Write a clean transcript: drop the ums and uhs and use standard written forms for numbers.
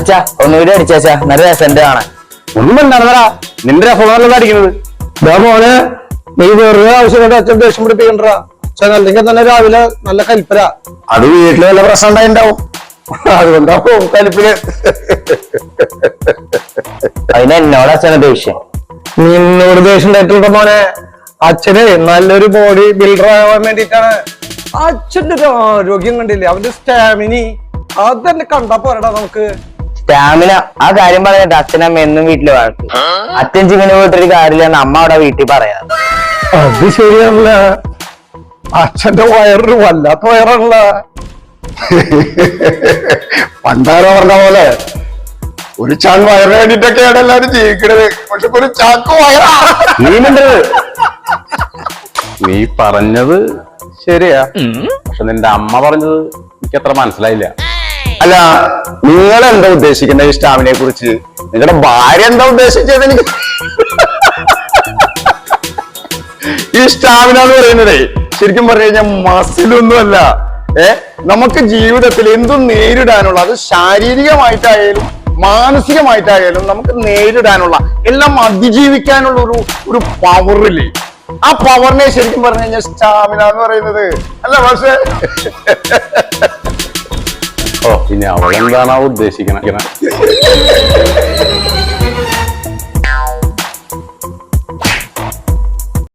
അച്ഛാ ഒന്നുകൂടി അടിച്ചാ നല്ല രസന്റെ കാണാൻ. ഒന്നും എന്താണെന്നടാ നിന്റെ രസമാണല്ലോ അടിക്കുന്നത്. മോനെ നീ വെറുതെ ആവശ്യമായിട്ട് അച്ഛൻ ദേഷ്യം പിടിപ്പിക്കണ്ടാ. അച്ഛൻ അല്ലെങ്കിൽ തന്നെ രാവിലെ നല്ല കലിപ്പര. അത് വീട്ടില് വല്ല പ്രശ്നം ഉണ്ടായിണ്ടാവും, അതുകൊണ്ടാവും കലിപ്പില്. അതിന് എന്നോട് അച്ഛനെ ദേഷ്യം. നിന്നോട് ദേഷ്യം ഉണ്ടായിട്ടുണ്ടോ മോനെ? അച്ഛന് നല്ലൊരു ബോഡി ബിൽഡർ ആവാൻ വേണ്ടിട്ടാണ്. അച്ഛന്റെ ഒരു ആരോഗ്യം കണ്ടില്ലേ, അവന്റെ സ്റ്റാമിനി അതന്നെ കണ്ടാ പോരടാ നമുക്ക്. സ്റ്റാമിന ആ കാര്യം പറഞ്ഞിട്ട് അച്ഛനമ്മ എന്നും വീട്ടില് വളർത്തും. അച്ഛൻ ചിങ്ങനെ പോയിട്ടൊരു കാര്യമില്ലെന്ന് അമ്മ അവിടെ വീട്ടിൽ പറയാം. അത് ശരിയാണല്ല, അച്ഛന്റെ വയറൊരു വല്ലാത്ത വയറാണല്ല. പണ്ടാരോ പറഞ്ഞ പോലെ ഒരു ചാൻ വയറിന് വേണ്ടിട്ടൊക്കെയാണ് എല്ലാരും ജീവിക്കണത്. പക്ഷെ ഒരു ചാക്ക് വയറാ നീ പറഞ്ഞത് ശരിയാ, പക്ഷെ നിന്റെ അമ്മ പറഞ്ഞത് എനിക്ക് അത്ര മനസ്സിലായില്ല. അല്ല, നിങ്ങൾ എന്താ ഉദ്ദേശിക്കുന്ന ഈ സ്റ്റാമിനെ കുറിച്ച്? നിങ്ങളുടെ ഭാര്യ എന്താ ഉദ്ദേശിച്ചത്? എനിക്ക് ഈ സ്റ്റാമിന എന്ന് പറയുന്നതേ ശരിക്കും പറഞ്ഞു കഴിഞ്ഞാൽ മസിലൊന്നുമല്ല. നമുക്ക് ജീവിതത്തിൽ എന്തും നേരിടാനുള്ള, അത് ശാരീരികമായിട്ടായാലും മാനസികമായിട്ടായാലും നമുക്ക് നേരിടാനുള്ള, എല്ലാം അതിജീവിക്കാനുള്ള ഒരു പവറില്ലേ, ആ പവറിനെ ശരിക്കും പറഞ്ഞു കഴിഞ്ഞാൽ സ്റ്റാമിന എന്ന് പറയുന്നത് അല്ല. പക്ഷെ ഓ, ഇനി അവളെന്താണോ ഉദ്ദേശിക്കണ